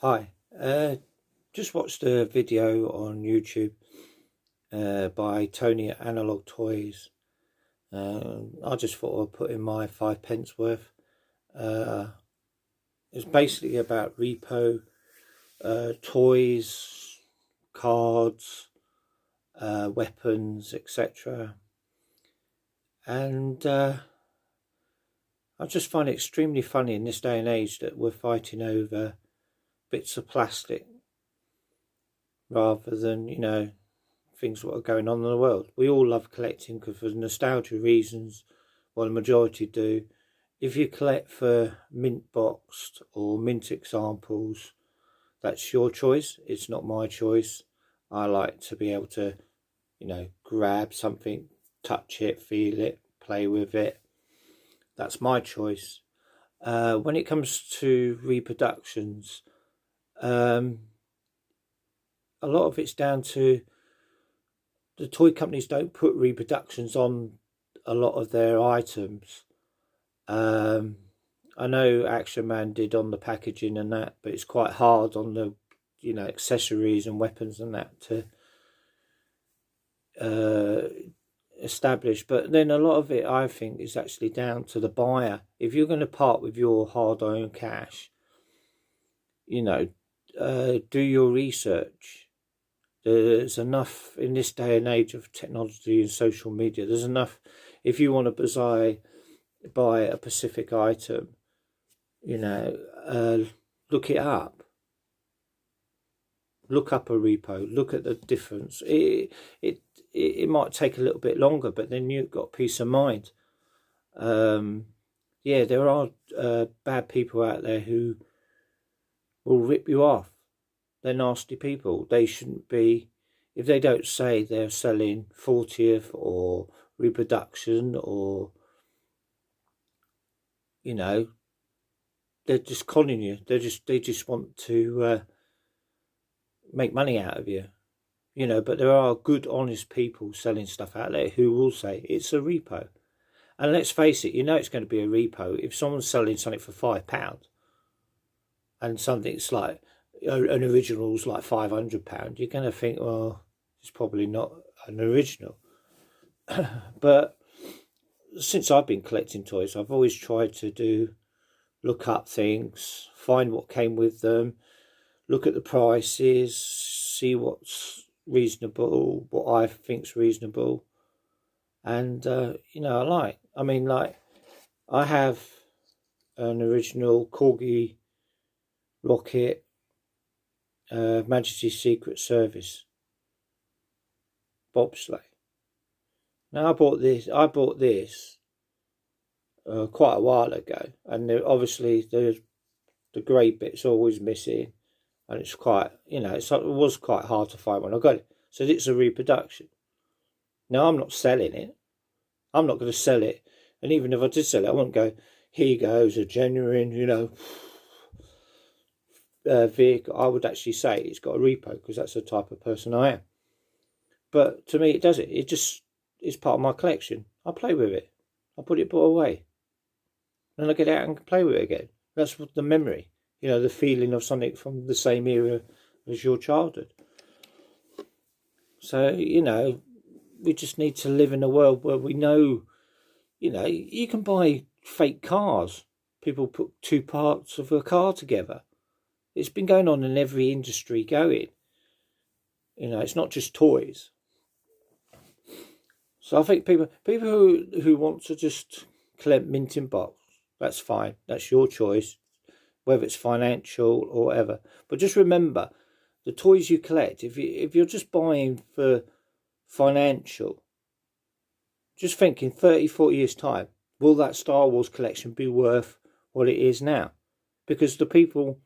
Hi, just watched a video on YouTube by Tony at Analog Toys. I just thought I'd put in my 5 pence worth. Uh, it's basically about Repo, toys, cards, weapons, etc. And I just find it extremely funny in this day and age that we're fighting over bits of plastic rather than, things what are going on in the world. We all love collecting because for nostalgia reasons, well, the majority do. If you collect for mint boxed or mint examples, that's your choice. It's not my choice. I like to be able to, grab something, touch it, feel it, play with it. That's my choice. When it comes to reproductions, a lot of it's down to the toy companies don't put reproductions on a lot of their items. I know Action Man did on the packaging and that, but it's quite hard on the accessories and weapons and that to establish. But then a lot of it, I think, is actually down to the buyer. If you're going to part with your hard-earned cash, do your research. There's enough in this day and age of technology and social media. There's enough if you want to buy a specific item. Look it up. Look up a repo. Look at the difference. It might take a little bit longer, but then you've got peace of mind. Yeah, there are bad people out there who will rip you off. They're nasty people. They shouldn't be. If they don't say they're selling 40th or reproduction or, they're just conning you. They just want to make money out of you. But there are good, honest people selling stuff out there who will say it's a repo. And let's face it, it's going to be a repo. If someone's selling something for £5 and something's like an original's like £500, you're going to think, well, it's probably not an original. But since I've been collecting toys, I've always tried to look up things, find what came with them, look at the prices, see what's reasonable, what I think's reasonable, and I have an original Corgi rocket, Majesty's Secret Service bobsleigh. Now I bought this quite a while ago, and obviously the grey bit's always missing, and it's quite it was quite hard to find when I got it. So it's a reproduction. Now I'm not selling it. I'm not going to sell it, and even if I did sell it, I wouldn't go, here goes a genuine vehicle. I would actually say it's got a repo because that's the type of person I am. But to me, it does it. It just is part of my collection. I play with it. I put it away. Then I get out and play with it again. That's the memory, the feeling of something from the same era as your childhood. So, we just need to live in a world where we know, you can buy fake cars. People put two parts of a car together. It's been going on in every industry going. It's not just toys. So I think people who want to just collect mint in box, that's fine. That's your choice, whether it's financial or whatever. But just remember, the toys you collect, if you're just buying for financial, just think in 30, 40 years' time, will that Star Wars collection be worth what it is now? Because the people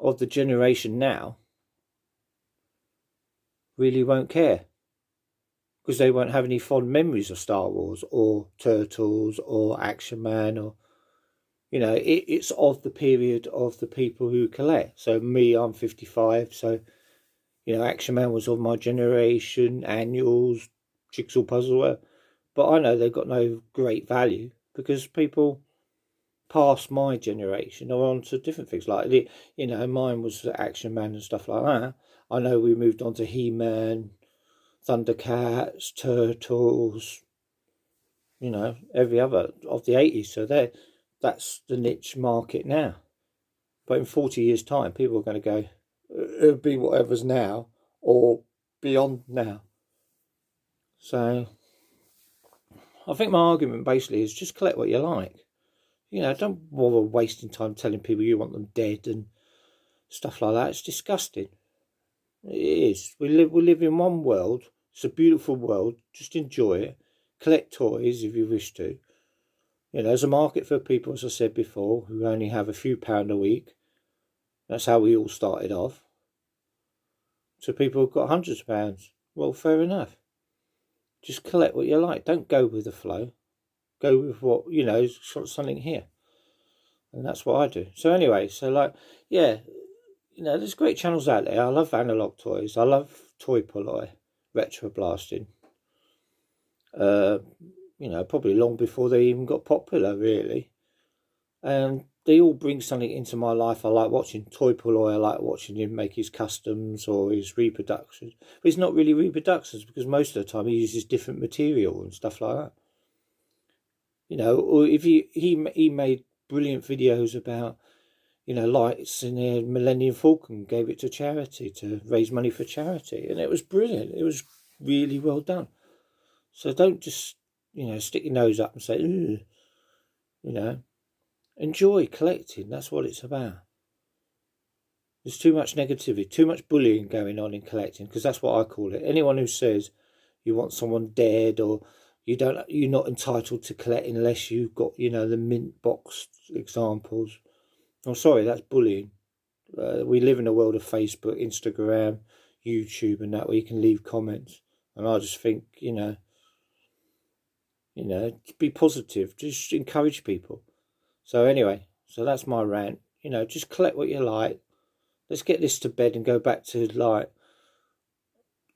of the generation now really won't care. Because they won't have any fond memories of Star Wars or Turtles or Action Man or, it's of the period of the people who collect. So me, I'm 55, so, Action Man was of my generation, annuals, jigsaw puzzle, but I know they've got no great value because people past my generation or on to different things. Like, you know, mine was Action Man and stuff like that. I know we moved on to He-Man, Thundercats, Turtles, you know, every other of the 80s. So that's the niche market now. But in 40 years' time, people are going to go, it'll be whatever's now or beyond now. So I think my argument basically is just collect what you like. You know, don't bother wasting time telling people you want them dead and stuff like that. It's disgusting. It is. We live in one world. It's a beautiful world. Just enjoy it. Collect toys if you wish to. You know, there's a market for people, as I said before, who only have a few pound a week. That's how we all started off. So people have got hundreds of pounds. Well, fair enough. Just collect what you like. Don't go with the flow. Go with what, you know, something here. And that's what I do. So anyway, so like, yeah, you know, there's great channels out there. I love analog toys. I love toy polloi, retro blasting. You know, probably long before they even got popular, really. And they all bring something into my life. I like watching toy polloi. I like watching him make his customs or his reproductions. But it's not really reproductions because most of the time he uses different material and stuff like that. You know, or if he made brilliant videos about, you know, lights in a Millennium Falcon, gave it to charity to raise money for charity, and it was brilliant. It was really well done. So don't just, you know, stick your nose up and say, ooh, you know, enjoy collecting. That's what it's about. There's too much negativity, too much bullying going on in collecting, because that's what I call it. Anyone who says you want someone dead or you're not entitled to collect unless you've got, you know, the mint box examples. I'm sorry, that's bullying. We live in a world of Facebook, Instagram, YouTube, and that, where you can leave comments. And I just think, you know, be positive. Just encourage people. So anyway, so that's my rant. You know, just collect what you like. Let's get this to bed and go back to like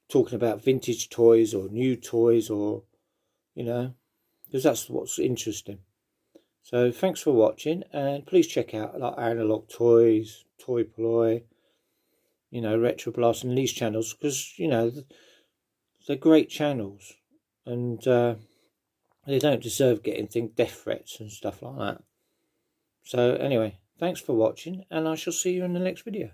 talking about vintage toys or new toys, or, you know, because that's what's interesting. So thanks for watching, and please check out like Analog Toys, Toy Polloi, you know, Retro Blast, and these channels, because, you know, they're great channels, and they don't deserve getting death threats and stuff like that. So anyway, thanks for watching, and I shall see you in the next video.